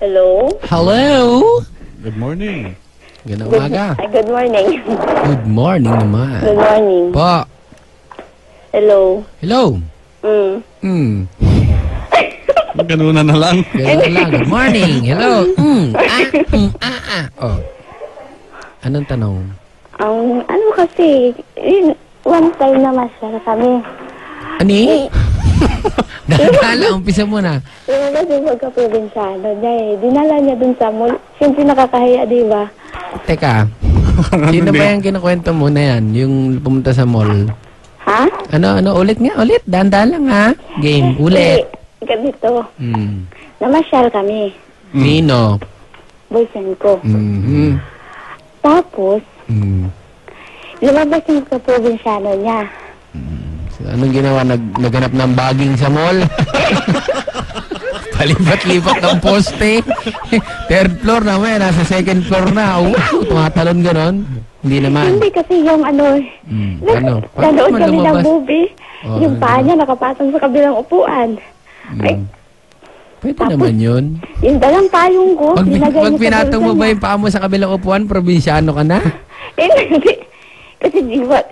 Hello? Hello? Good morning. Ganda umaga. Good morning. Good morning naman. Good morning. Po. Hello? Hello? Ganuna na lang. Ganun lang. Good morning. Hello? Oh. Anong tanong? Ano kasi, one time na masyal kami. Ani? Dala, umpisa mo na. Lumabas yung pagka-probinsyano niya eh. Dinala niya dun sa mall. Siyempre nakakahiya, di ba? Teka. Sino ba yung kinakwento mo na yan? Yung pumunta sa mall? Ha? Ano, ulit nga, ulit. Dahan-dahan lang ha. Game, ulit. Ganito. Hmm. Namasyal kami. Nino? Boyfriend ko. Mm-hmm. Tapos, lumabas yung pagka-probinsyano niya. So, anong ginawa? Naghanap ng baging sa mall? Palipat-lipat ng poste. Third floor na may, nasa second floor na. Tumatalon ganon. Hindi naman. Hindi kasi yung ano, ano? nanood kami ng movie. Oh, yung paa niya nakapasang sa kabilang upuan. Ay, pwede naman yun. yung dalang payong ko, Pag pinatong mo ba yung paa mo sa kabilang upuan, probinsyano ka na? Hindi. Kasi di ba,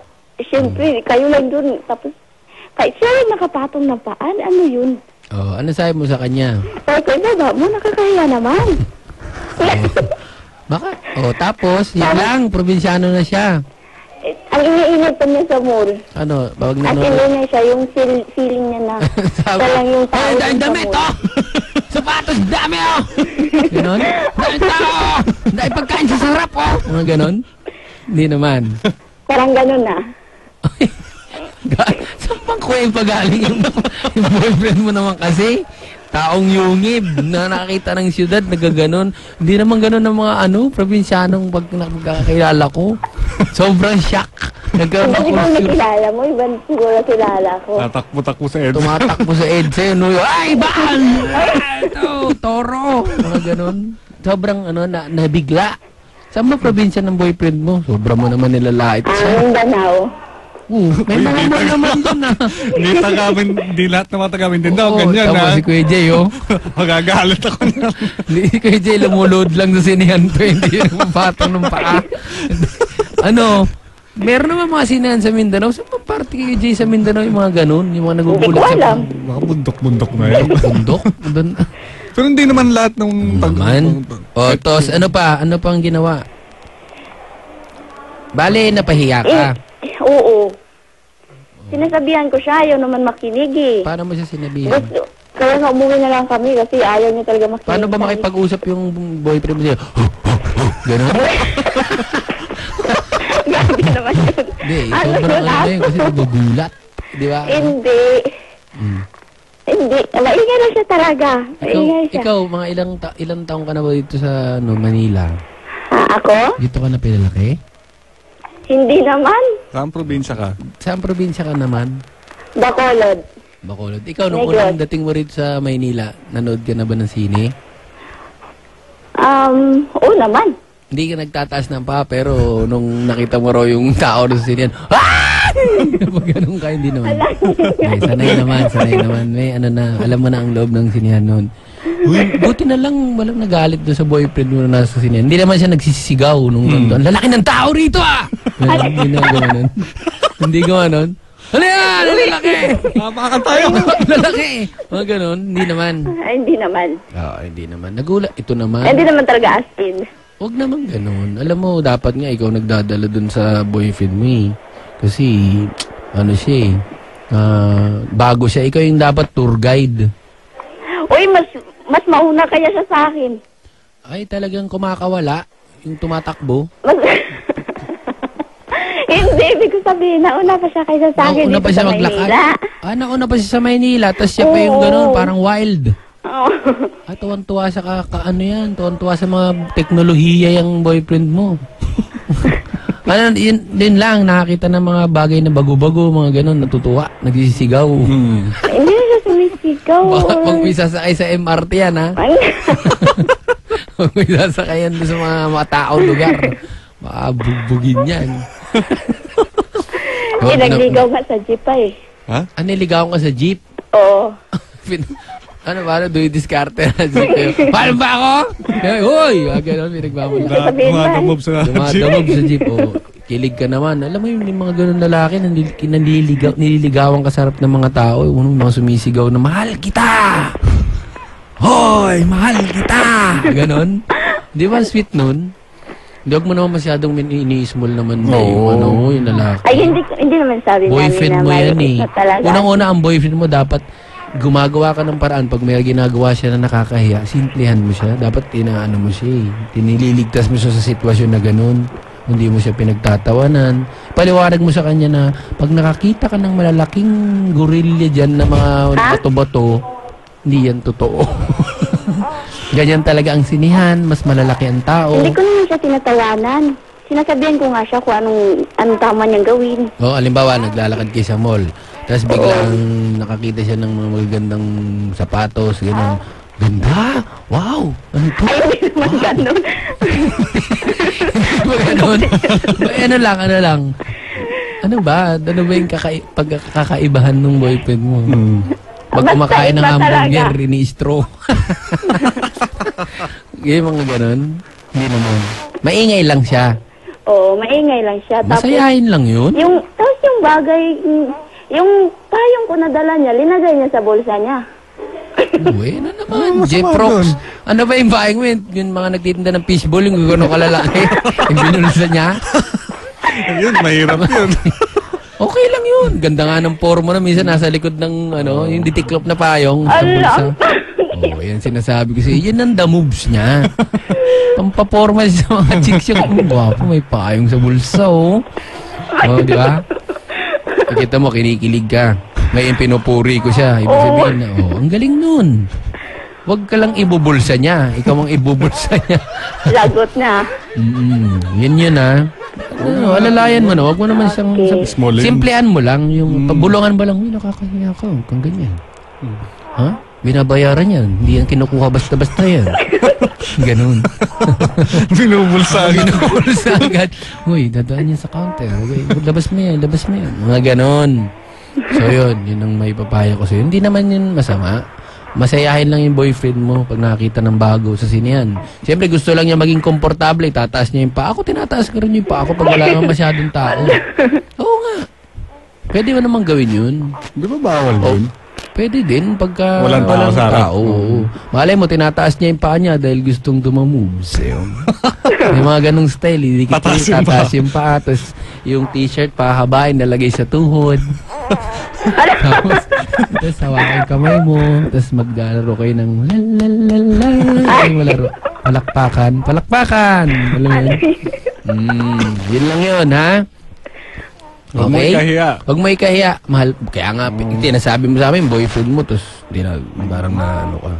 siyempre, kayo lang dun. Tapos, kahit siya nakapatong ng paan, ano yun? Oh, ano sabi mo sa kanya? Sabi ko, baba mo, nakakahiya naman. Baka? Oh, tapos, yun lang, probinsyano na siya. Ang iniingat pa niya sa mall. Ano, bawag na At ingay siya, yung feeling niya na siya lang yung tao Ay, dun sa damit, mall. oh! Sapatos, dami, oh! Ganon? Dami tao, oh! Dahil pagkain sa sarap, oh! Mga ganon? Hindi naman. Parang ganun na. Saan bang kuwing pagaling yung boyfriend mo naman kasi? Taong yungib na nakakita ng siyudad, nagaganon. Hindi naman ganon ng mga probinsyanong pag nakakilala ko. Sobrang shock. Nagkaroon Hindi ng ko culture. nakilala mo, ibang siguro kilala ko. Tatakbo-takbo sa EDSA. Tumatakbo sa EDSA. Ay, baan! Ito, toro! Mga ganon. Sobrang nabigla. Saan ba probinsya ng boyfriend mo? Sobra mo naman nilalait siya. Mindanao. May mga mo naman doon na. Hindi lahat ng mga taga Mindanao. Ganyan tama na. si Kuya Jay, oh. Magagalit ako na. Si Kuya Jay lumulod lang sa sinihan ko. Hindi lumapatong ng paa. Meron naman mga sinihan sa Mindanao. Saan bang party Kuya Jay sa Mindanao? Yung mga ganun? Yung mga nagugulat Hindi ko alam. Mga bundok-bundok na yun. Bundok? Pero hindi naman lahat ng... O, tos, ano pang ginawa? Bale, napahiya ka. Oo. Sinasabihan ko siya, ayaw naman makinig eh. Paano mo siya sinabihan? Kaya nga umuwi na lang kami kasi ayaw niya talaga makinig. Paano ba makipag-usap yung boyfriend mo siya? Ganon? Grabe naman yun. Hindi, sobrang yun kasi nagugulat. Di ba? Hindi. Hindi. Maingay na siya talaga. Maingay siya. Ikaw, mga ilang taong ka na ba dito sa Manila? Ako? Dito ka na pinalaki? Hindi naman. Saan probinsya ka? Saan probinsya ka naman? Bacolod. Bacolod. Ikaw, nung unang dating mo rito sa Maynila, nanood ka na ba ng sine? Oo naman. Hindi ka nagtataas ng paa, pero nung nakita mo raw yung tao doon sa sine, pag ganun ka, hindi naman. Ay, sanay naman. May alam mo na ang loob ng sinihan noon. Buti na lang, walang nagalit doon sa boyfriend mo na nasa sinihan. Hindi naman siya nagsisigaw nung ang lalaki ng tao rito, ah! Hindi na gano'n. Hindi gano'n. Ano yan? Ano lalaki? Mapakan tayo. Lalaki. Mga gano'n. Hindi naman. Ay, hindi naman. Oo, hindi naman. Nagulat. Ito naman. Hindi naman talaga as in. Huwag naman gano'n. Alam mo, dapat nga ikaw nagdadala dun sa boyfriend mo eh. Kasi, siya eh. Bago siya. Ikaw yung dapat tour guide. Uy, mas mauna kaya siya sa akin. Ay, talagang kumakawala. Yung tumatakbo. Hindi, ibig ko sabihin, nauna pa siya kaysa sa akin Nauna dito pa siya sa maglakad. Maynila. Nauna pa siya sa Maynila. Tapos siya pa yung gano'n, parang wild. Oo. Tuwan-tuwa siya tuwan-tuwa sa mga teknolohiya yung boyfriend mo. Yun din lang, nakakita ng mga bagay na bago-bago, mga gano'n, natutuwa, nagsisigaw. Hindi na siya sumisigaw. Pag may sasakay sa MRT yan, ha? Pag may sasakay yan sa mga taong lugar, baka bugbugin yan. Nagligaw nga sa jeep pa eh. Ha? Niligaw ka sa jeep? Oo. Ano ba? Doy diskarte na si Teo. Paano ba ako? Hoy! Gano'n, pinagmamalaki. Dumadamog sa jeep. Dumadamog sa jeep. Oh, kilig ka naman. Alam mo yung mga ganun lalaki na nililigawan kasarap ng mga tao. Unong mga sumisigaw na, mahal kita! Hoy! Mahal kita! Ganon. Di ba sweet nun? Hindi mo naman masyadong ini-small naman na yung lalaki. Ay, hindi naman sabi Boyfriend namin mo na yan eh. talaga. Unang-una ang boyfriend mo dapat gumagawa ka ng paraan pag may ginagawa siya na nakakahiya, simplihan mo siya. Dapat tinaano mo siya eh. Tinililigtas mo siya sa sitwasyon na ganun. Hindi mo siya pinagtatawanan. Paliwanag mo sa kanya na pag nakakita ka ng malalaking gorilla dyan na mga bato-bato, hindi yan totoo. Ganyan talaga ang sinihan, mas malalaki ang tao. Hindi ko naman siya tinatawanan. Sinasabihan ko nga siya kung anong tama niyang gawin. O, alimbawa, naglalakad kayo sa mall. Tapos biglang nakakita siya ng mga magagandang sapatos, gano'n. Ganda! Wow! Ano to? Ayaw din naman ganun. Gano'n. Ano lang. Ano ba? Ano ba yung pagkakaibahan ng boyfriend mo? Pag kumakain ng hamburger, ini-straw. Yung mga gano'n. Hindi naman. Maingay lang siya. Oo, maingay lang siya. Masayahin lang yun? Tapos yung bagay, yung payong ko nadala niya, linagay niya sa bulsa niya. Uy, ano naman? J-Prox. Ano ba yung buying mo? Yung mga nagtitinda ng fishball, yung gano'n kalalaki. Yung binulsa niya. Yun, mahirap yun. Okay lang yun. Ganda nga ng forma na minsan nasa likod ng yung ditiklop na payong sa bulsa. Oh, yan sinasabi ko sa'yo. Yan ang the moves niya. Pampaporma sa mga chicks yung guwapo, may payong sa bulsa, oh. Oh, di ba? Kita mo, kinikilig ka. Ngayon pinupuri ko siya. Ibig sabihin na, ang galing nun. Huwag ka lang ibubulsa niya. Ikaw ang ibubulsa niya. Lagot na. Yun alalayan mo na. Huwag mo naman siyang... Simplehan mo lang. Yung pabulungan mo lang. Uy, nakakahiya ka. Kung ganyan. Ha? Binabayaran yan. Hindi yan kinukuha basta-basta yan. Ganun. Binubulsa agad. Uy, dadaan yan sa counter. Okay, labas mo yan. Mga ganun. So yun ang may papaya ko sa'yo. Hindi naman yun masama. Masayahin lang yung boyfriend mo pag nakakita ng bago sa sinihan. Siyempre gusto lang niya maging komportable. Tataas niya yung paa. Ako tinataas ko rin yung paa ako pag wala naman masyadong tao. Oo nga. Pwede mo naman gawin yun. Di ba bawal yun? Pwede din pagka walang tao. Malay mo, tinataas niya yung paa niya dahil gustong tumamoves. May mga ganong style. Hindi tataas yung paa. Tapos yung t-shirt pahabain, nalagay sa tuhod. Tapos hawakan kamay mo. Tapos maglalaro kayo ng malaro. Palakpakan. Alam mo yun? Yun lang yun, ha? Huwag mo ikahiya. Huwag mo ikahiya. Mahal. Kaya nga, nasabi mo sa amin, boyfriend mo, tapos parang na ano ka.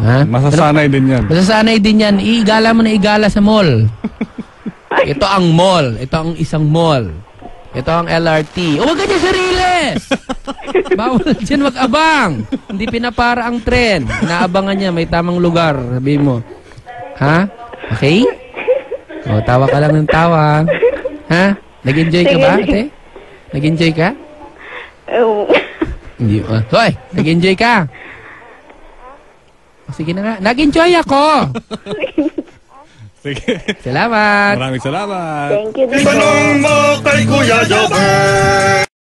Ha? Masasanay din yan. Masasanay din yan. Igala mo na igala sa mall. Ito ang mall. Ito ang isang mall. Ito ang LRT. Huwag ganyan sa riles! Bawal dyan mag-abang. Hindi pinapara ang tren. Inaabangan niya. May tamang lugar. Sabihin mo. Ha? Okay? O, tawa ka lang ng tawa. Ha? Nag-enjoy ka ba, ate? Nag-enjoy ka? Hindi. Hoy, nag-enjoy ka? Sige na nga. Nag-enjoy ako! Sige. Salamat! Maraming salamat. Thank you. Itanong mo kay Kuya Jobber.